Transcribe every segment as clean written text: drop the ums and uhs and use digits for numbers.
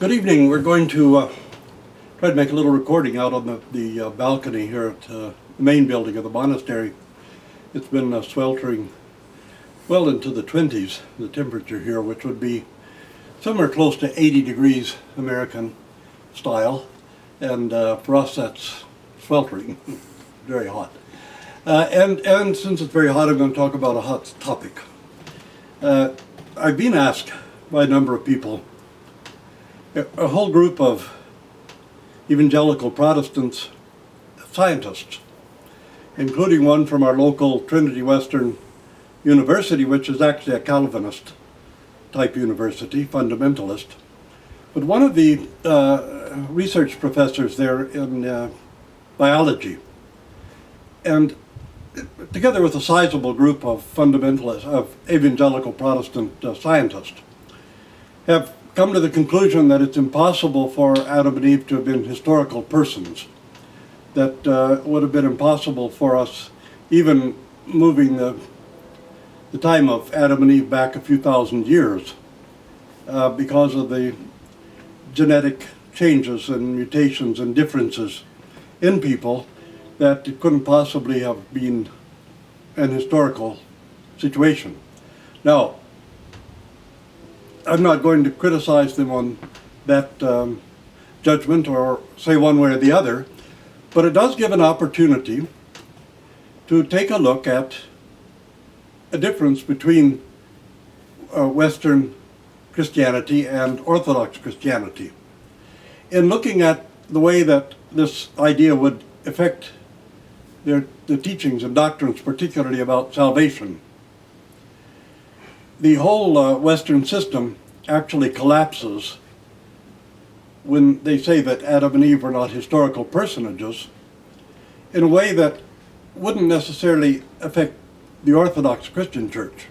Good evening. We're going to try to make a little recording out on the balcony here at the main building of the monastery. It's been sweltering well into the 20s, the temperature here, which would be somewhere close to 80 degrees American style. And for us, that's sweltering, very hot. And since it's very hot, I'm going to talk about a hot topic. I've been asked by a number of people, a whole group of evangelical Protestants scientists, including one from our local Trinity Western University, which is actually a Calvinist type university, fundamentalist. But one of the research professors there in biology, and together with a sizable group of fundamentalists, of evangelical Protestant scientists, have come to the conclusion that it's impossible for Adam and Eve to have been historical persons, that would have been impossible for us, even moving the time of Adam and Eve back a few thousand years, because of the genetic changes and mutations and differences in people, that it couldn't possibly have been an historical situation. Now, I'm not going to criticize them on that judgment or say one way or the other, but it does give an opportunity to take a look at a difference between Western Christianity and Orthodox Christianity. In looking at the way that this idea would affect the teachings and doctrines, particularly about salvation, the whole Western system actually collapses when they say that Adam and Eve were not historical personages, in a way that wouldn't necessarily affect the Orthodox Christian Church.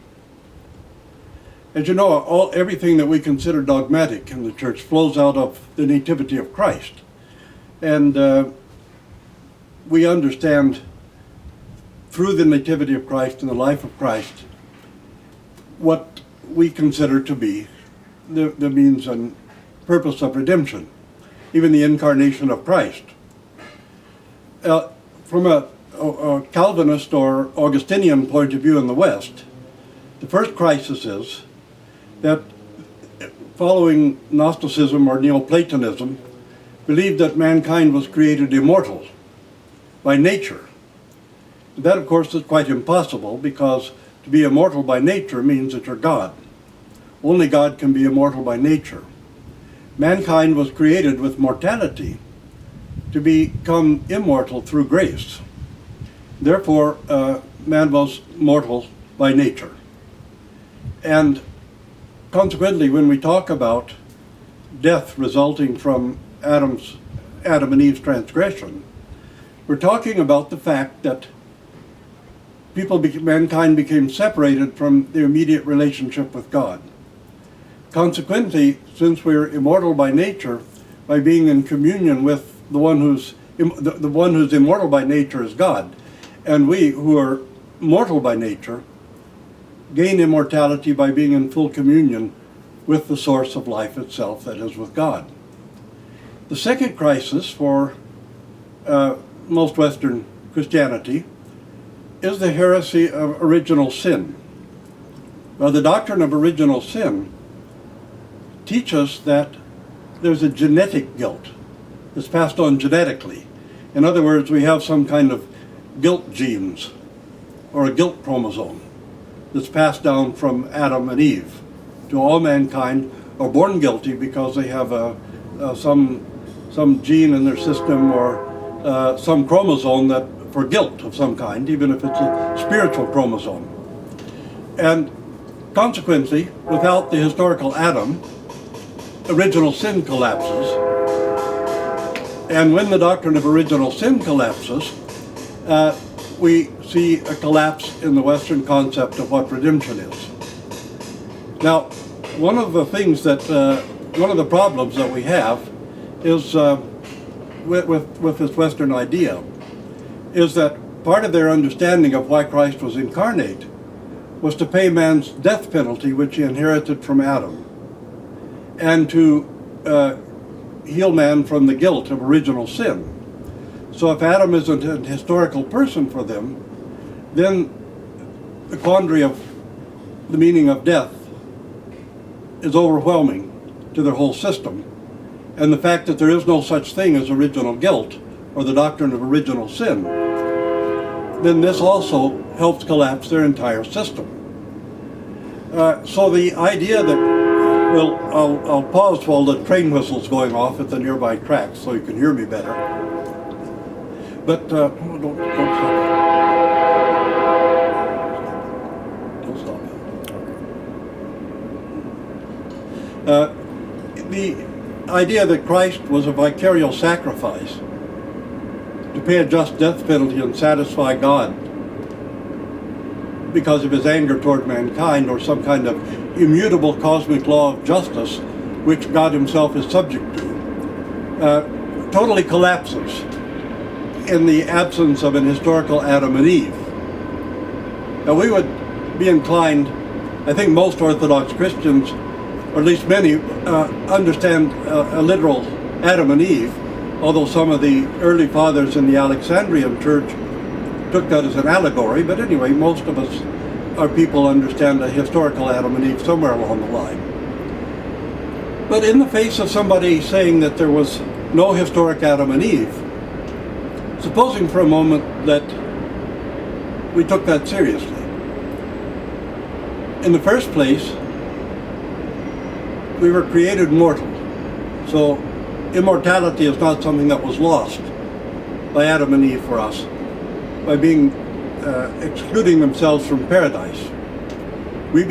As you know, everything that we consider dogmatic in the Church flows out of the nativity of Christ. And we understand through the nativity of Christ and the life of Christ what we consider to be the means and purpose of redemption, even the incarnation of Christ. From a Calvinist or Augustinian point of view in the West, the first crisis is that following Gnosticism or Neoplatonism believed that mankind was created immortal by nature. That, of course, is quite impossible, because to be immortal by nature means that you're God. Only God can be immortal by nature. Mankind was created with mortality to become immortal through grace. Therefore, man was mortal by nature. And consequently, when we talk about death resulting from Adam and Eve's transgression, we're talking about the fact that mankind became separated from their immediate relationship with God. Consequently, since we're immortal by nature, by being in communion with the one who's immortal by nature is God, and we who are mortal by nature gain immortality by being in full communion with the source of life itself, that is, with God. The second crisis for most Western Christianity is the heresy of original sin. Now, the doctrine of original sin teaches that there's a genetic guilt that's passed on genetically. In other words, we have some kind of guilt genes or a guilt chromosome that's passed down from Adam and Eve to all mankind, are born guilty because they have some gene in their system or some chromosome that for guilt of some kind, even if it's a spiritual chromosome. And consequently, without the historical Adam, original sin collapses. And when the doctrine of original sin collapses, we see a collapse in the Western concept of what redemption is. Now, one of the problems that we have is with this Western idea is that part of their understanding of why Christ was incarnate was to pay man's death penalty, which he inherited from Adam, and to heal man from the guilt of original sin. So if Adam isn't a historical person for them, then the quandary of the meaning of death is overwhelming to their whole system. And the fact that there is no such thing as original guilt or the doctrine of original sin, then this also helps collapse their entire system. So the idea that, well, I'll pause while the train whistle's going off at the nearby tracks so you can hear me better. But don't stop it. Don't stop it. The idea that Christ was a vicarious sacrifice to pay a just death penalty and satisfy God because of his anger toward mankind, or some kind of immutable cosmic law of justice which God himself is subject to, totally collapses in the absence of an historical Adam and Eve. Now we would be inclined, I think most Orthodox Christians, or at least many, understand a literal Adam and Eve, although some of the early fathers in the Alexandrian church took that as an allegory. But anyway, most of us, our people, understand a historical Adam and Eve somewhere along the line. But in the face of somebody saying that there was no historic Adam and Eve, supposing for a moment that we took that seriously. In the first place, we were created mortal. So immortality is not something that was lost by Adam and Eve for us, by being excluding themselves from paradise. We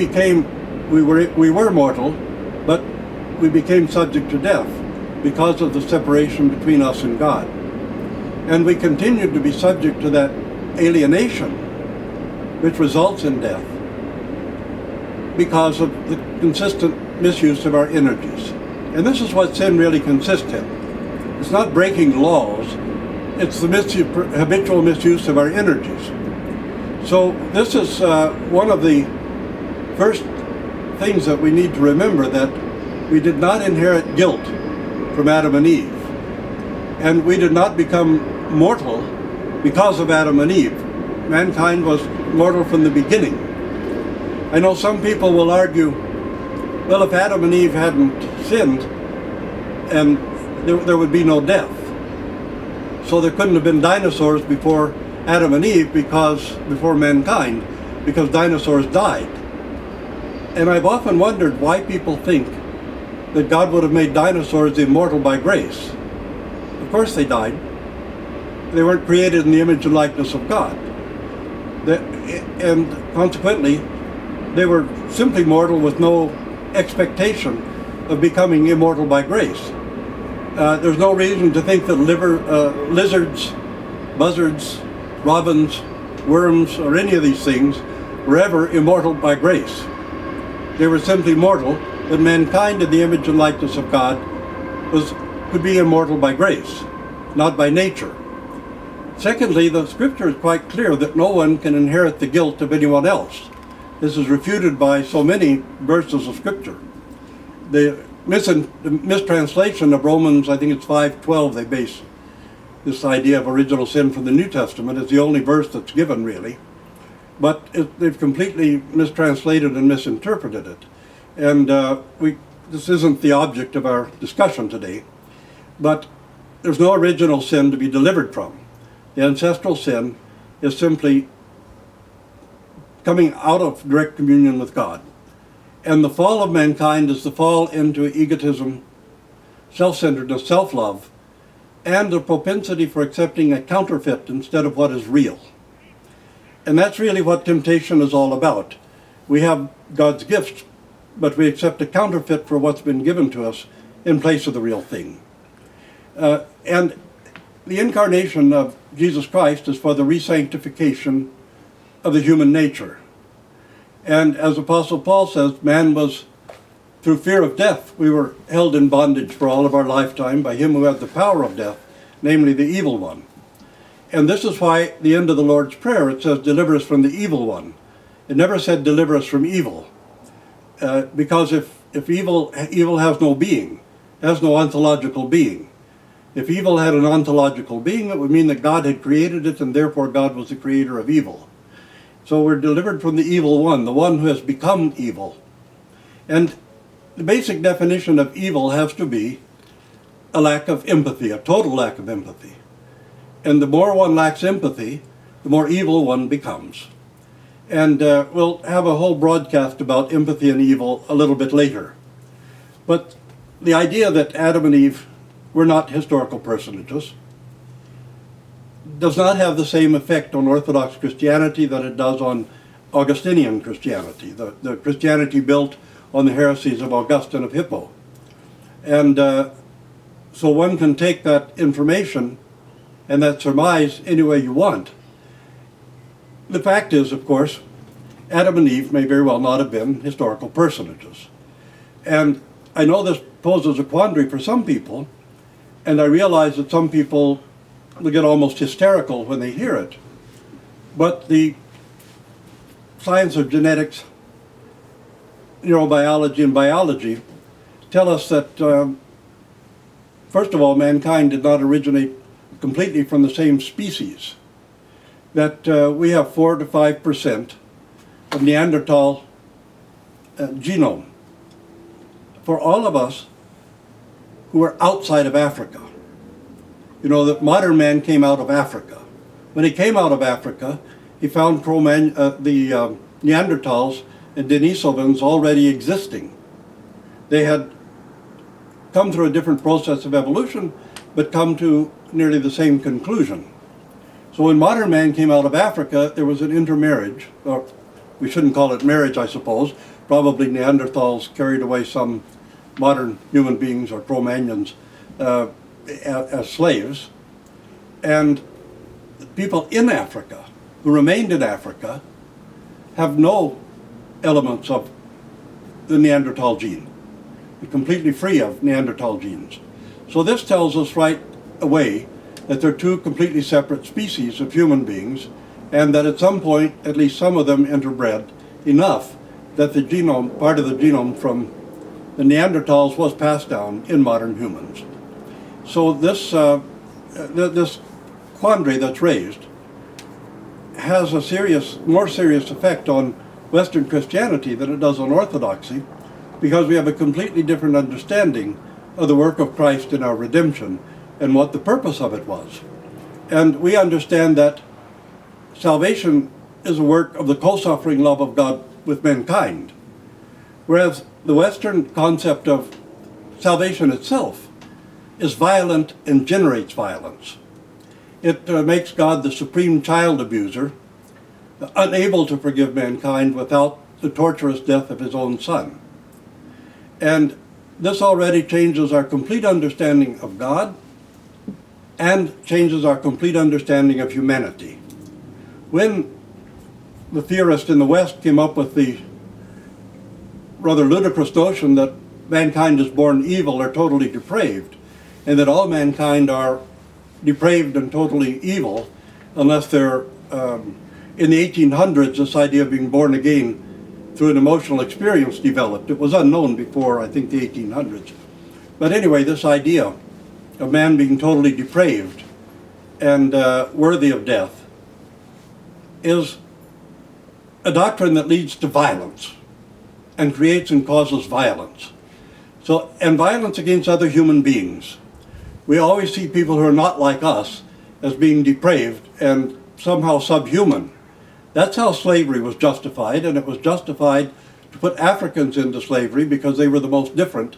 were mortal, but we became subject to death because of the separation between us and God. And we continued to be subject to that alienation which results in death because of the consistent misuse of our energies. And this is what sin really consists in. It's not breaking laws, it's the habitual misuse of our energies. So this is one of the first things that we need to remember, that we did not inherit guilt from Adam and Eve. And we did not become mortal because of Adam and Eve. Mankind was mortal from the beginning. I know some people will argue, well, if Adam and Eve hadn't sinned, and there would be no death. So there couldn't have been dinosaurs before Adam and Eve, before mankind, because dinosaurs died. And I've often wondered why people think that God would have made dinosaurs immortal by grace. Of course they died. They weren't created in the image and likeness of God. And consequently, they were simply mortal with no expectation of becoming immortal by grace. There's no reason to think that lizards, buzzards, robins, worms, or any of these things were ever immortal by grace. They were simply mortal, but mankind in the image and likeness of God could be immortal by grace, not by nature. Secondly, the scripture is quite clear that no one can inherit the guilt of anyone else. This is refuted by so many verses of scripture. The mistranslation of Romans, I think it's 5:12, they base this idea of original sin from the New Testament. It's the only verse that's given, really. But they've completely mistranslated and misinterpreted it. And this isn't the object of our discussion today. But there's no original sin to be delivered from. The ancestral sin is simply coming out of direct communion with God. And the fall of mankind is the fall into egotism, self-centeredness, self-love, and the propensity for accepting a counterfeit instead of what is real. And that's really what temptation is all about. We have God's gifts, but we accept a counterfeit for what's been given to us in place of the real thing. And the incarnation of Jesus Christ is for the re-sanctification of the human nature. And as Apostle Paul says, man was, through fear of death, we were held in bondage for all of our lifetime by him who had the power of death, namely the evil one. And this is why the end of the Lord's Prayer, it says, deliver us from the evil one. It never said deliver us from evil. Because if evil has no being, has no ontological being. If evil had an ontological being, it would mean that God had created it, and therefore God was the creator of evil. So we're delivered from the evil one, the one who has become evil. And the basic definition of evil has to be a lack of empathy, a total lack of empathy. And the more one lacks empathy, the more evil one becomes. And we'll have a whole broadcast about empathy and evil a little bit later. But the idea that Adam and Eve were not historical personages does not have the same effect on Orthodox Christianity that it does on Augustinian Christianity, the Christianity built on the heresies of Augustine of Hippo. And so one can take that information and that surmise any way you want. The fact is, of course, Adam and Eve may very well not have been historical personages. And I know this poses a quandary for some people, and I realize that some people will get almost hysterical when they hear it. But the science of genetics, neurobiology, and biology tell us that, first of all, mankind did not originate completely from the same species. That we have 4 to 5% of Neanderthal genome. For all of us who are outside of Africa. You know that modern man came out of Africa. When he came out of Africa, he found the Neanderthals and Denisovans already existing. They had come through a different process of evolution, but come to nearly the same conclusion. So when modern man came out of Africa, there was an intermarriage, or we shouldn't call it marriage, I suppose. Probably Neanderthals carried away some modern human beings or Cro-Magnons as slaves. And people in Africa, who remained in Africa, have no elements of the Neanderthal gene. They're completely free of Neanderthal genes. So this tells us right away that they're two completely separate species of human beings, and that at some point, at least some of them interbred enough that the genome, part of the genome from the Neanderthals was passed down in modern humans. So this, this quandary that's raised has a more serious effect on Western Christianity than it does on Orthodoxy, because we have a completely different understanding of the work of Christ in our redemption and what the purpose of it was. And we understand that salvation is a work of the co-suffering love of God with mankind, whereas the Western concept of salvation itself is violent and generates violence. It makes God the supreme child abuser, unable to forgive mankind without the torturous death of his own son. And this already changes our complete understanding of God and changes our complete understanding of humanity. When the theorists in the West came up with the rather ludicrous notion that mankind is born evil or totally depraved, and that all mankind are depraved and totally evil, unless they're, in the 1800s, this idea of being born again through an emotional experience developed. It was unknown before, I think, the 1800s. But anyway, this idea of man being totally depraved and worthy of death is a doctrine that leads to violence and creates and causes violence. So, and violence against other human beings. We always see people who are not like us as being depraved and somehow subhuman. That's how slavery was justified, and it was justified to put Africans into slavery because they were the most different,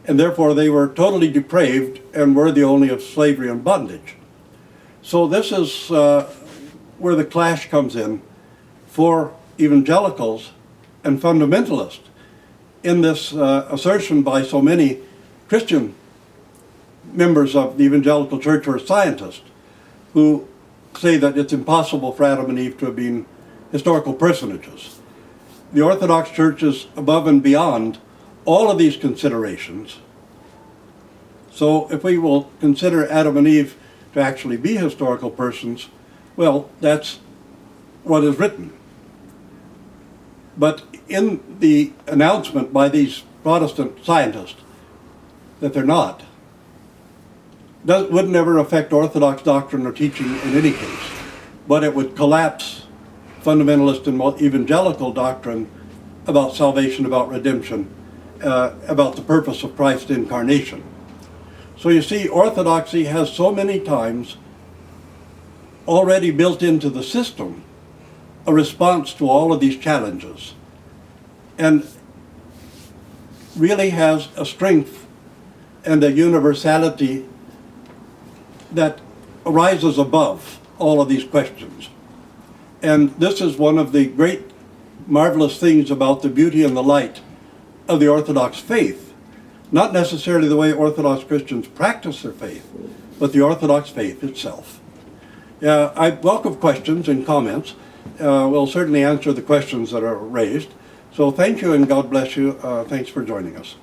and therefore they were totally depraved and worthy only of slavery and bondage. So this is where the clash comes in for evangelicals and fundamentalists in this assertion by so many Christian members of the evangelical church who are scientists who say that it's impossible for Adam and Eve to have been historical personages. The Orthodox Church is above and beyond all of these considerations. So if we will consider Adam and Eve to actually be historical persons, well, that's what is written. But in the announcement by these Protestant scientists that they're not, would never affect Orthodox doctrine or teaching in any case, but it would collapse fundamentalist and evangelical doctrine about salvation, about redemption, about the purpose of Christ's incarnation. So you see, Orthodoxy has so many times already built into the system a response to all of these challenges, and really has a strength and a universality that arises above all of these questions. And this is one of the great marvelous things about the beauty and the light of the Orthodox faith. Not necessarily the way Orthodox Christians practice their faith, but the Orthodox faith itself. I welcome questions and comments. We'll certainly answer the questions that are raised. So thank you and God bless you. Thanks for joining us.